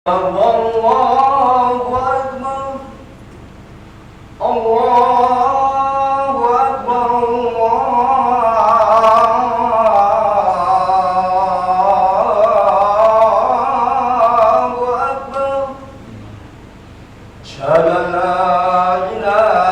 Allahu Akbar, Allahu Akbar, Allahu Akbar. Asyhadu an la ilaha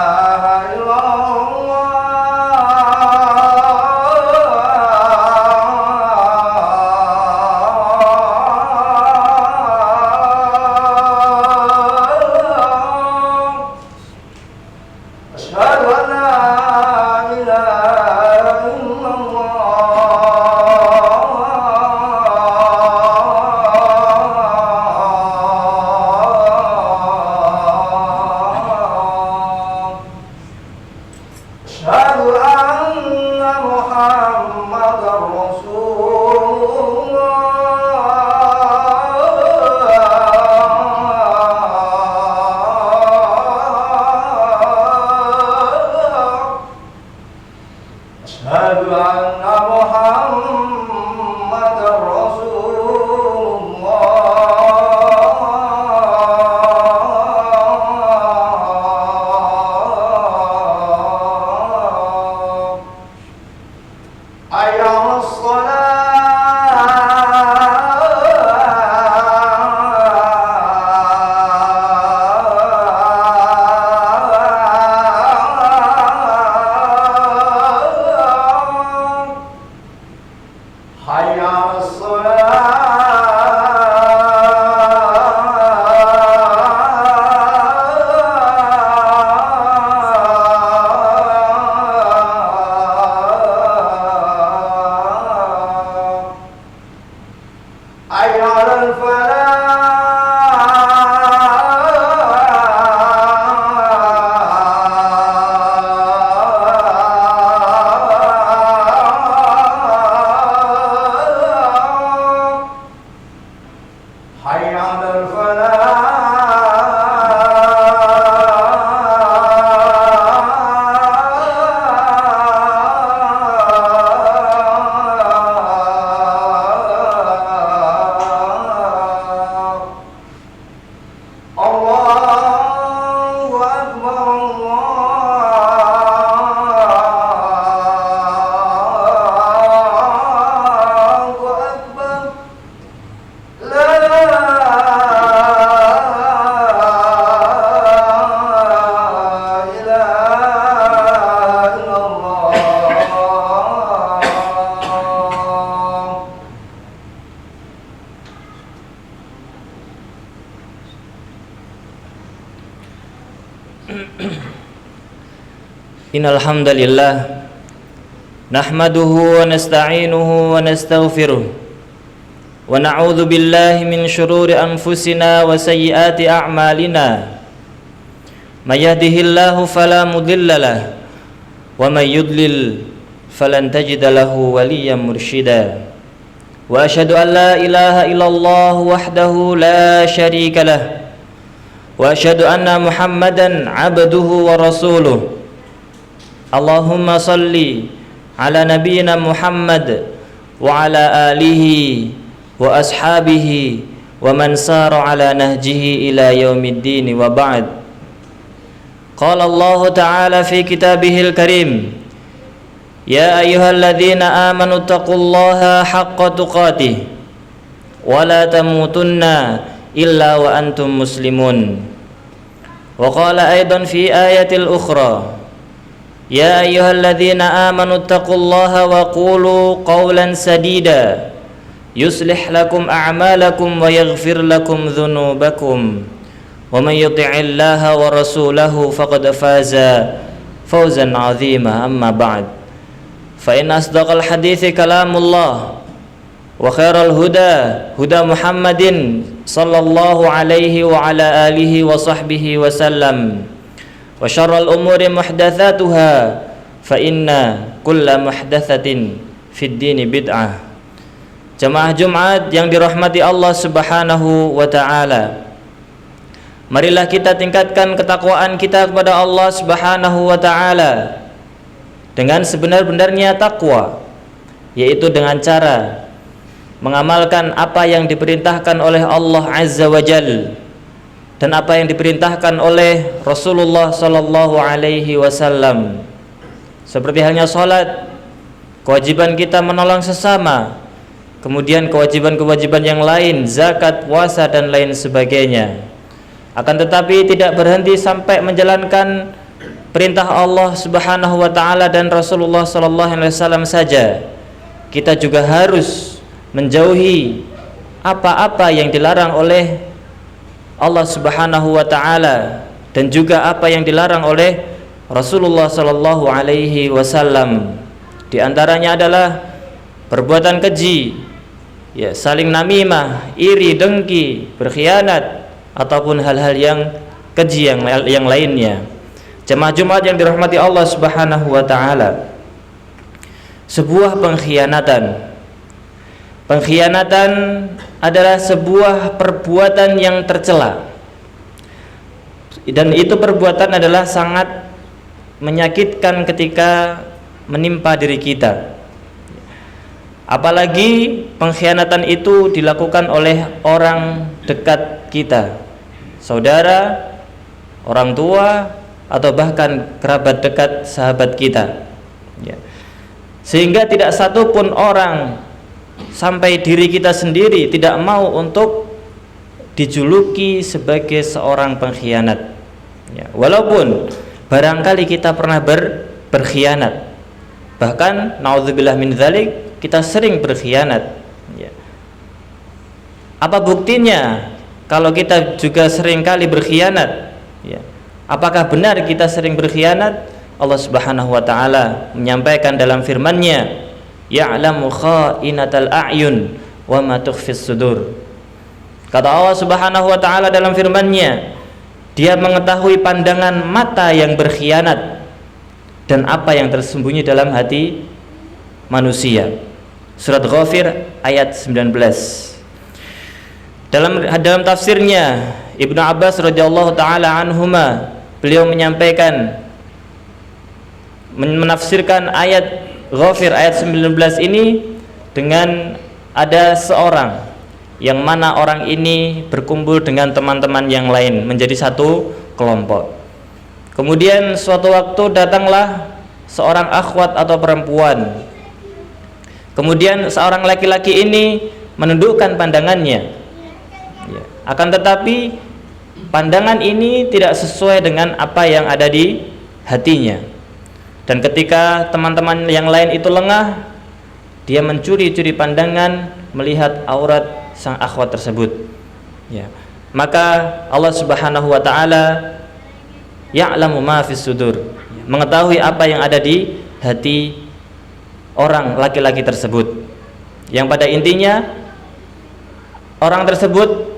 Innal hamdalillah nahmaduhu wa nasta'inuhu wa nastaghfiruh wa na'udzu billahi min shururi anfusina wa sayyiati a'malina may yahdihillahu fala mudilla lahu wa may yudlil falan tajida lahu waliyyan mursyida wa asyhadu an la ilaha illallah wahdahu la syarika lahu wa asyhadu anna Muhammadan 'abduhu wa rasuluh. Allahumma salli ala nabiyyina Muhammad wa ala alihi wa ashabihi wa man sara ala nahjihi ila yaumiddin wa ba'd. Qala Allah ta'ala fi kitabihil karim, ya ayyuhalladzina amanu taqullaha haqqa tuqatih wa la tamutunna illa wa antum muslimun. Wa qala aidan fi ayatil ukhra, ya ayyuhalladzina amanu taqullaha wa qulu qawlan sadida yuslih lakum a'malakum wa yaghfir lakum dhunubakum wa may yuti'illaha wa rasulahu faqad faza fawzan 'azima. Amma ba'd, fa inna asdaqal hadithi kalamullah wa khairal huda huda Muhammadin sallallahu alaihi wa ala alihi wa sahbihi wa sallam, wa syarrul umuri muhdatsatuha fa inna kulla muhdatsatin fid dini bid'ah. Jamaah Jumat yang dirahmati Allah Subhanahu wa taala, marilah kita tingkatkan ketakwaan kita kepada Allah Subhanahu wa taala dengan sebenar-benarnya takwa, yaitu dengan cara mengamalkan apa yang diperintahkan oleh Allah Azza wa Jal dan apa yang diperintahkan oleh Rasulullah sallallahu alaihi wasallam. Seperti halnya salat, kewajiban kita menolong sesama, kemudian kewajiban-kewajiban yang lain, zakat, puasa dan lain sebagainya. Akan tetapi tidak berhenti sampai menjalankan perintah Allah Subhanahu wa taala dan Rasulullah sallallahu alaihi wasallam saja. Kita juga harus menjauhi apa-apa yang dilarang oleh Allah Subhanahu wa taala dan juga apa yang dilarang oleh Rasulullah sallallahu alaihi wasallam. Di antaranya adalah perbuatan keji, ya, saling namimah, iri, dengki, berkhianat ataupun hal-hal yang keji yang lainnya. Jemaah Jumat yang dirahmati Allah Subhanahu wa taala, sebuah pengkhianatan adalah sebuah perbuatan yang tercela, dan itu perbuatan adalah sangat menyakitkan ketika menimpa diri kita. Apalagi pengkhianatan itu dilakukan oleh orang dekat kita, saudara, orang tua, atau bahkan kerabat dekat, sahabat kita, ya. Sehingga tidak satu pun orang, sampai diri kita sendiri, tidak mau untuk dijuluki sebagai seorang pengkhianat, ya. Walaupun barangkali kita pernah berkhianat, bahkan naudzubillah min dzalik, kita sering berkhianat, ya. Apa buktinya kalau kita juga sering kali berkhianat, ya? Apakah benar kita sering berkhianat? Allah Subhanahu wa taala menyampaikan dalam firman-Nya, ya'lamu kha'inatal a'yun wa ma tukhfis sudur. Kata Allah Subhanahu wa taala dalam firman-Nya, Dia mengetahui pandangan mata yang berkhianat dan apa yang tersembunyi dalam hati manusia. Surat Ghafir ayat 19. Dalam tafsirnya Ibnu Abbas radhiyallahu taala anhuma, beliau menyampaikan, menafsirkan ayat Ghafir ayat 19 ini dengan ada seorang yang mana orang ini berkumpul dengan teman-teman yang lain menjadi satu kelompok. Kemudian suatu waktu datanglah seorang akhwat atau perempuan. Kemudian seorang laki-laki ini menundukkan pandangannya, ya. Akan tetapi pandangan ini tidak sesuai dengan apa yang ada di hatinya. Dan ketika teman-teman yang lain itu lengah, dia mencuri-curi pandangan melihat aurat sang akhwat tersebut, ya. Maka Allah Subhanahu wa taala ya'lamu ma fis sudur, mengetahui apa yang ada di hati orang laki-laki tersebut, yang pada intinya orang tersebut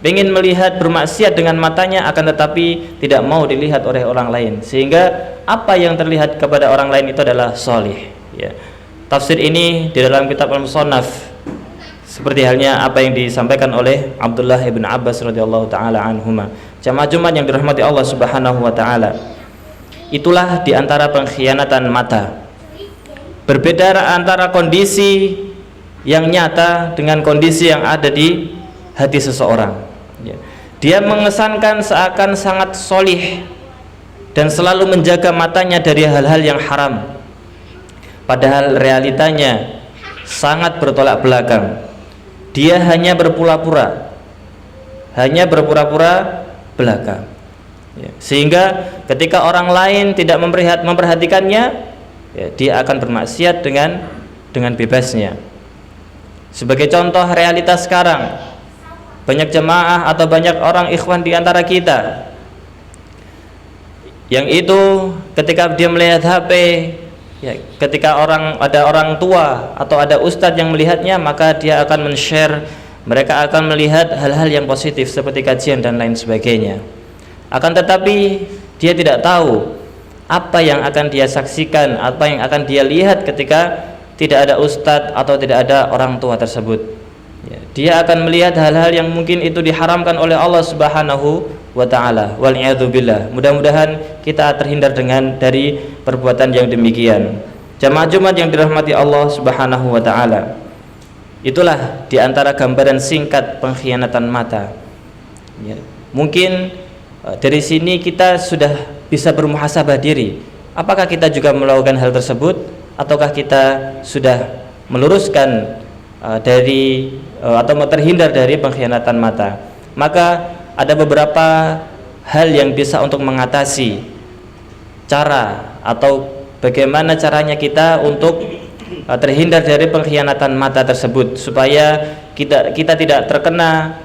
ingin melihat bermaksiat dengan matanya, akan tetapi tidak mau dilihat oleh orang lain, sehingga apa yang terlihat kepada orang lain itu adalah sholih, ya. Tafsir ini di dalam kitab Al-Musannaf, seperti halnya apa yang disampaikan oleh Abdullah ibn Abbas radhiyallahu taala anhuma. Jamaah Jumat yang dirahmati Allah Subhanahu wa taala, itulah di antara pengkhianatan mata. Berbeda antara kondisi yang nyata dengan kondisi yang ada di hati seseorang, ya. Dia mengesankan seakan sangat solih dan selalu menjaga matanya dari hal-hal yang haram, padahal realitanya sangat bertolak belakang. Dia hanya berpura-pura belaka, ya. Sehingga ketika orang lain tidak memperhatikannya, ya, dia akan bermaksiat dengan bebasnya. Sebagai contoh realitas sekarang, banyak jemaah atau banyak orang ikhwan di antara kita yang itu ketika dia melihat HP, ya, ketika ada orang tua atau ada ustadz yang melihatnya, maka dia akan men-share, mereka akan melihat hal-hal yang positif seperti kajian dan lain sebagainya. Akan tetapi dia tidak tahu apa yang akan dia saksikan, apa yang akan dia lihat ketika tidak ada ustadz atau tidak ada orang tua tersebut, ya. Dia akan melihat hal-hal yang mungkin itu diharamkan oleh Allah Subhanahu wa ta'ala. Wal'iyadzubillah. Mudah-mudahan kita terhindar dari perbuatan yang demikian. Jamaah Jumat yang dirahmati Allah Subhanahu wa ta'ala, Itulah diantara gambaran singkat pengkhianatan mata. Ya. Mungkin dari sini kita sudah bisa bermuhasabah diri. Apakah kita juga melakukan hal tersebut, ataukah kita sudah meluruskan atau terhindar dari pengkhianatan mata? Maka ada beberapa hal yang bisa untuk mengatasi cara atau bagaimana caranya kita untuk terhindar dari pengkhianatan mata tersebut, supaya kita tidak terkena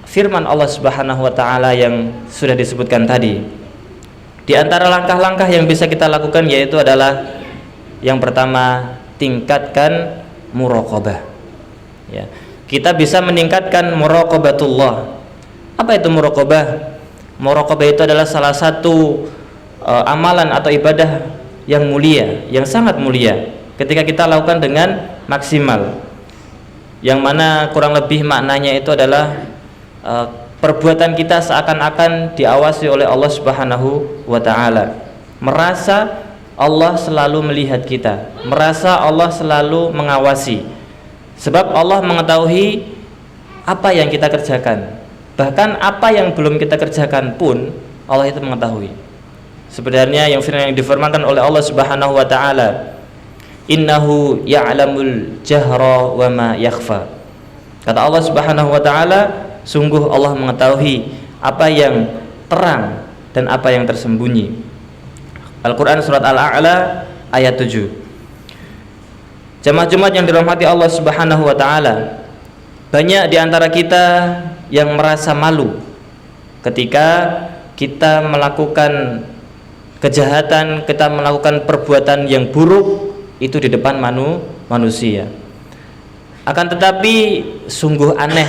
firman Allah Subhanahu wa taala yang sudah disebutkan tadi. Di antara langkah-langkah yang bisa kita lakukan yaitu adalah yang pertama, tingkatkan muraqabah. Ya. Kita bisa meningkatkan muraqabatullah. Apa itu muraqabah? Muraqabah itu adalah salah satu amalan atau ibadah yang mulia, yang sangat mulia ketika kita lakukan dengan maksimal, yang mana kurang lebih maknanya itu adalah perbuatan kita seakan-akan diawasi oleh Allah Subhanahu wa taala, merasa Allah selalu melihat kita, merasa Allah selalu mengawasi, sebab Allah mengetahui apa yang kita kerjakan, bahkan apa yang belum kita kerjakan pun Allah itu mengetahui. Sebenarnya yang difirmankan oleh Allah Subhanahu wa taala, innahu ya'lamul jahra wa ma yakhfa. Kata Allah Subhanahu wa taala, sungguh Allah mengetahui apa yang terang dan apa yang tersembunyi. Al-Qur'an surat Al-A'la ayat 7. Jemaah Jumat yang dirahmati Allah Subhanahu wa taala, banyak di antara kita yang merasa malu ketika kita melakukan kejahatan, kita melakukan perbuatan yang buruk itu di depan manusia. Akan tetapi sungguh aneh,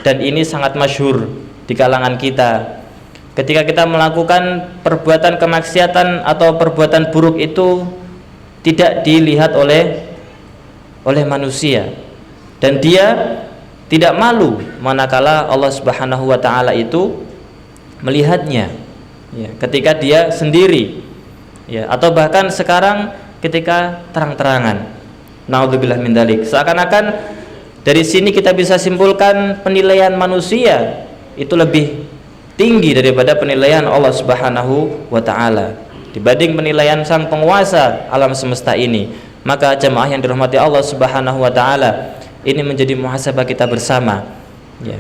dan ini sangat masyhur di kalangan kita, ketika kita melakukan perbuatan kemaksiatan atau perbuatan buruk itu tidak dilihat oleh manusia, dan dia tidak malu manakala Allah Subhanahu wa taala itu melihatnya, ya, ketika dia sendiri, ya, atau bahkan sekarang ketika terang-terangan. Naudzubillah min dzalik. Seakan-akan dari sini kita bisa simpulkan penilaian manusia itu lebih tinggi daripada penilaian Allah Subhanahu wa taala dibanding penilaian sang penguasa alam semesta ini. Maka jemaah yang dirahmati Allah Subhanahu wa taala, ini menjadi muhasabah kita bersama, ya.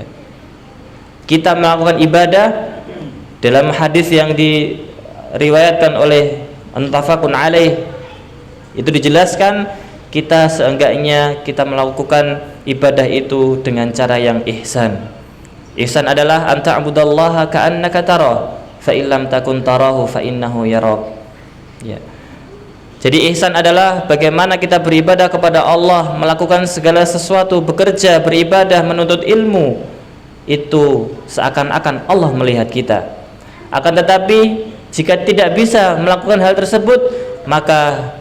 Kita melakukan ibadah dalam hadis yang diriwayatkan oleh muttafaqun alaih, itu dijelaskan kita seenggaknya kita melakukan ibadah itu dengan cara yang ihsan. Ihsan adalah anta'budallaha ka'annaka tarah, fa illam takun tarahu fa innahu yarak. Ya. Jadi ihsan adalah bagaimana kita beribadah kepada Allah, melakukan segala sesuatu, bekerja, beribadah, menuntut ilmu, itu seakan-akan Allah melihat kita. Akan tetapi jika tidak bisa melakukan hal tersebut, maka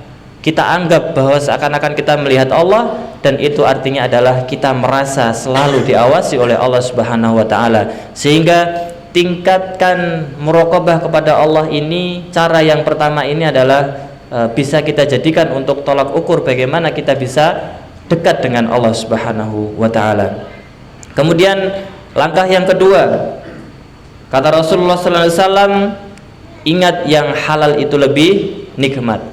kita anggap bahwa seakan-akan kita melihat Allah, dan itu artinya adalah kita merasa selalu diawasi oleh Allah Subhanahu wa taala. Sehingga tingkatkan muraqabah kepada Allah ini, cara yang pertama ini adalah bisa kita jadikan untuk tolak ukur bagaimana kita bisa dekat dengan Allah Subhanahu wa taala. Kemudian langkah yang kedua, kata Rasulullah sallallahu alaihi wasallam, ingat yang halal itu lebih nikmat.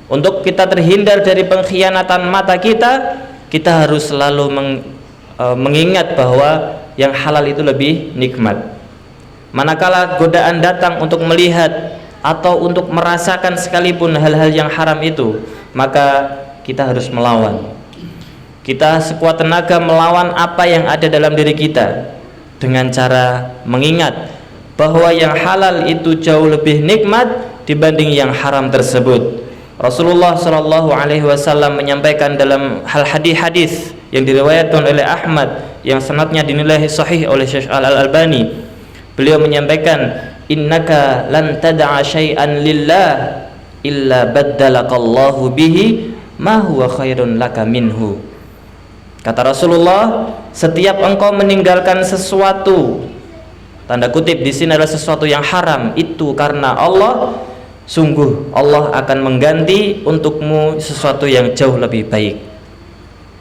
Untuk kita terhindar dari pengkhianatan mata kita harus selalu mengingat bahwa yang halal itu lebih nikmat. Manakala godaan datang untuk melihat atau untuk merasakan sekalipun hal-hal yang haram itu, maka kita harus melawan. Kita sekuat tenaga melawan apa yang ada dalam diri kita dengan cara mengingat bahwa yang halal itu jauh lebih nikmat dibanding yang haram tersebut. Rasulullah Shallallahu Alaihi Wasallam menyampaikan dalam hadis yang diriwayatkan oleh Ahmad yang sanadnya dinilai sahih oleh Syekh Al-Albani. Beliau menyampaikan, innaka lan tad'a syai'an lillah illa baddalakallahu bihi ma huwa khairun laka minhu. Kata Rasulullah, setiap engkau meninggalkan sesuatu, tanda kutip di sini adalah sesuatu yang haram, itu karena Allah, sungguh Allah akan mengganti untukmu sesuatu yang jauh lebih baik.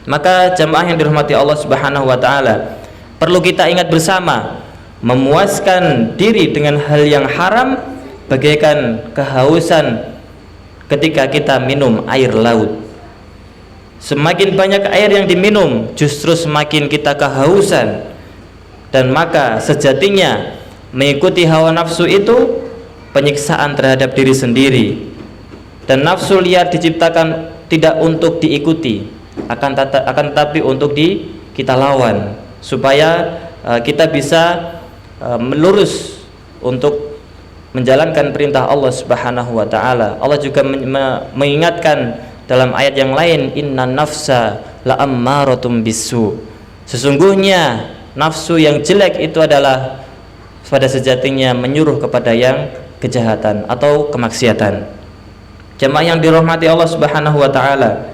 Maka jamaah yang dirahmati Allah Subhanahu wa taala, perlu kita ingat bersama, memuaskan diri dengan hal yang haram bagaikan kehausan ketika kita minum air laut. Semakin banyak air yang diminum, justru semakin kita kehausan. Dan maka sejatinya mengikuti hawa nafsu itu penyiksaan terhadap diri sendiri. Dan nafsu liar diciptakan tidak untuk diikuti, akan tetapi untuk kita lawan, supaya kita bisa melurus untuk menjalankan perintah Allah Subhanahu wa taala. Allah juga mengingatkan dalam ayat yang lain, innan nafsa la'ammaratum bisu. Sesungguhnya nafsu yang jelek itu adalah pada sejatinya menyuruh kepada yang kejahatan atau kemaksiatan. Jamaah yang dirahmati Allah Subhanahu wa taala,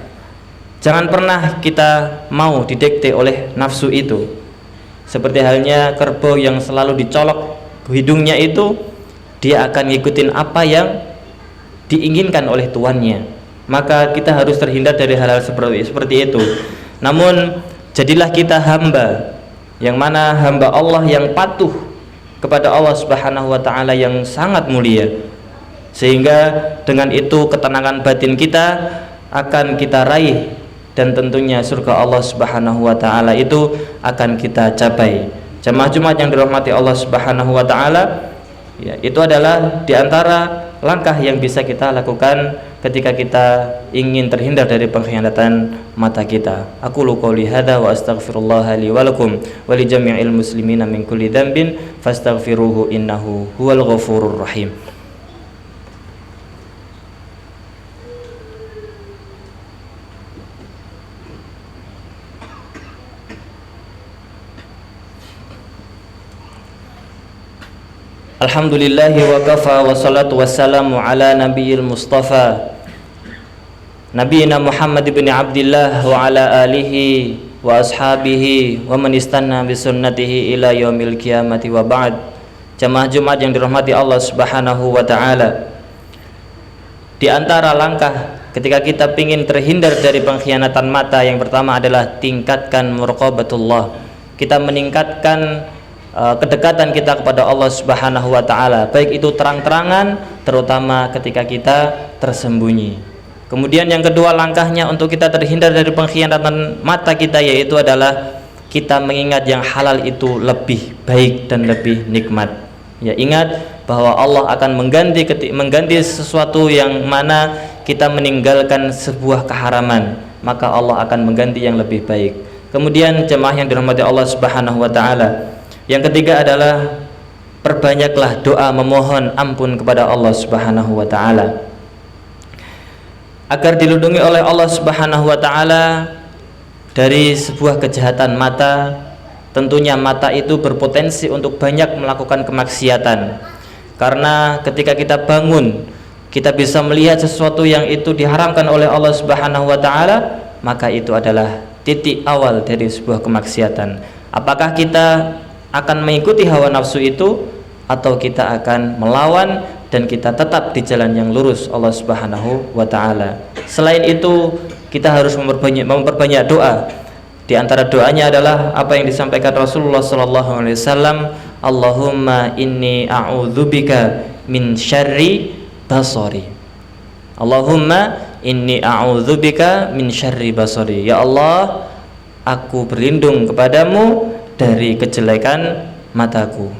jangan pernah kita mau didikte oleh nafsu itu. Seperti halnya kerbau yang selalu dicolok hidungnya itu, dia akan ngikutin apa yang diinginkan oleh tuannya. Maka kita harus terhindar dari hal-hal seperti itu. Namun jadilah kita hamba, yang mana hamba Allah yang patuh kepada Allah Subhanahu wa taala yang sangat mulia, sehingga dengan itu ketenangan batin kita akan kita raih, dan tentunya surga Allah Subhanahu wa taala itu akan kita capai. Jamaah Jumat yang dirahmati Allah Subhanahu wa taala, ya, itu adalah diantara langkah yang bisa kita lakukan ketika kita ingin terhindar dari pengkhianatan mata kita. Aku qouli hadza wa astaghfirullah li wa lakum wa li jami'il muslimina min kulli dzambin fastaghfiruhu innahu huwal ghafurur rahim. Alhamdulillahi wa kafa wa salatu wassalamu ala nabiyil mustafa nabiyina Muhammad ibn Abdillah wa ala alihi wa ashabihi wa man istanna bi sunnatihi ila yaumil qiyamati wa ba'd. Jamaah Jumat yang dirahmati Allah Subhanahu wa taala, di antara langkah ketika kita ingin terhindar dari pengkhianatan mata, yang pertama adalah tingkatkan muraqabatullah. Kita meningkatkan kedekatan kita kepada Allah Subhanahu wa taala, baik itu terang-terangan, terutama ketika kita tersembunyi. Kemudian yang kedua langkahnya untuk kita terhindar dari pengkhianatan mata kita, yaitu adalah kita mengingat yang halal itu lebih baik dan lebih nikmat. Ya, ingat bahwa Allah akan mengganti sesuatu yang mana kita meninggalkan sebuah keharaman, maka Allah akan mengganti yang lebih baik. Kemudian jemaah yang dirahmati Allah Subhanahu wa taala, yang ketiga adalah perbanyaklah doa memohon ampun kepada Allah Subhanahu wa taala, agar dilindungi oleh Allah Subhanahu wa taala dari sebuah kejahatan mata. Tentunya mata itu berpotensi untuk banyak melakukan kemaksiatan, karena ketika kita bangun kita bisa melihat sesuatu yang itu diharamkan oleh Allah Subhanahu wa taala, maka itu adalah titik awal dari sebuah kemaksiatan. Apakah kita akan mengikuti hawa nafsu itu, atau kita akan melawan dan kita tetap di jalan yang lurus Allah Subhanahu wa taala. Selain itu, kita harus memperbanyak doa. Di antara doanya adalah apa yang disampaikan Rasulullah sallallahu alaihi wasallam, Allahumma inni a'udzubika min syarri basari. Allahumma inni a'udzubika min syarri basari. Ya Allah, aku berlindung kepadamu dari kejelekan mataku.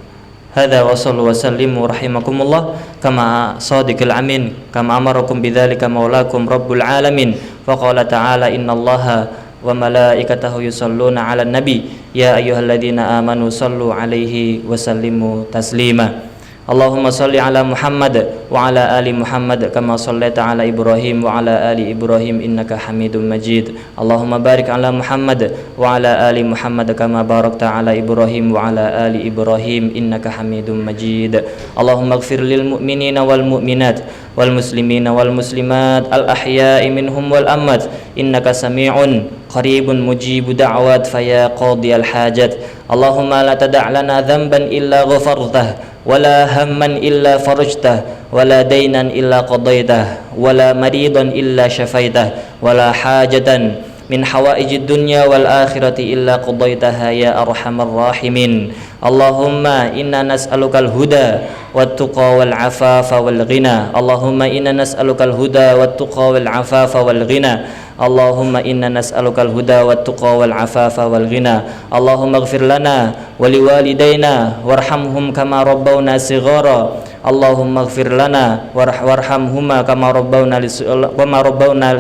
Hadza wa sallu wa sallimu rahimakumullah kama sadiqil amin kama amarakum bidzalika maulakum rabbul alamin. Wa qala ta'ala innallaha wa malaikatahu yusalluna 'alan nabi ya ayyuhalladzina amanu sallu 'alaihi wa sallimu taslima. Allahumma salli ala Muhammad wa ala ali Muhammad kama sallaita ala Ibrahim wa ala ali Ibrahim innaka Hamidum Majid. Allahumma barik ala Muhammad wa ala ali Muhammad kama barakta ala Ibrahim wa ala ali Ibrahim innaka Hamidum Majid. Allahumma ighfir lil mu'minina wal mu'minat wal muslimina wal muslimat al ahya'i minhum wal amwat innaka sami'un qaribun mujibu da'wat faya qadiyal hajat. Allahumma la tada' lana dhanban illa ghafartah wala hamman illa farajtah wala dainan illa qadaitah wala maridan illa syafaitah wala hajatan min hawaijid dunya wal akhirati illa qadaitaha ya arhamar rahimin. Allahumma inna nas'alukal huda wat tuqa wal afafa wal ghina. Allahumma inna nas'alukal huda wat tuqa wal afafa wal ghina. Allahumma inna nas'alukal huda wat tuqa wal afafa wal ghina. Allahumma ighfir lana wa liwalidayna warhamhum kama rabbawna shighara. Allahumma ighfir lana warhamhuma kama rabbawna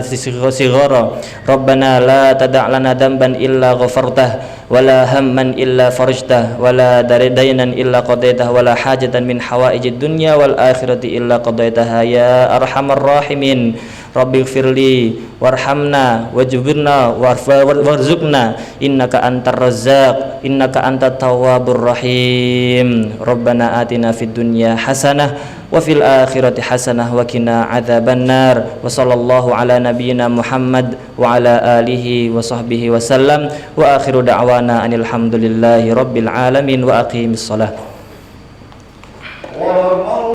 shighara. Rabbana la tada' lana damban illa ghafartah wala hamman illa farajtah wala dainan illa qadaitah wala hajatan min hawaijid dunya wal akhirati illa qadaitaha ya arhamar rahimin. Rabbighfirli warhamna wajburna warzuqna innaka antar razzaq innaka antat tawwabur rahim. Rabbana atina fid dunya hasanah wa fil akhirati hasanah wa qina adzabannar. Wa sallallahu ala nabiyyina Muhammad wa ala alihi wa sahbihi wa sallam wa akhiru da'wana anil hamdulillahi rabbil alamin wa aqimis shalah.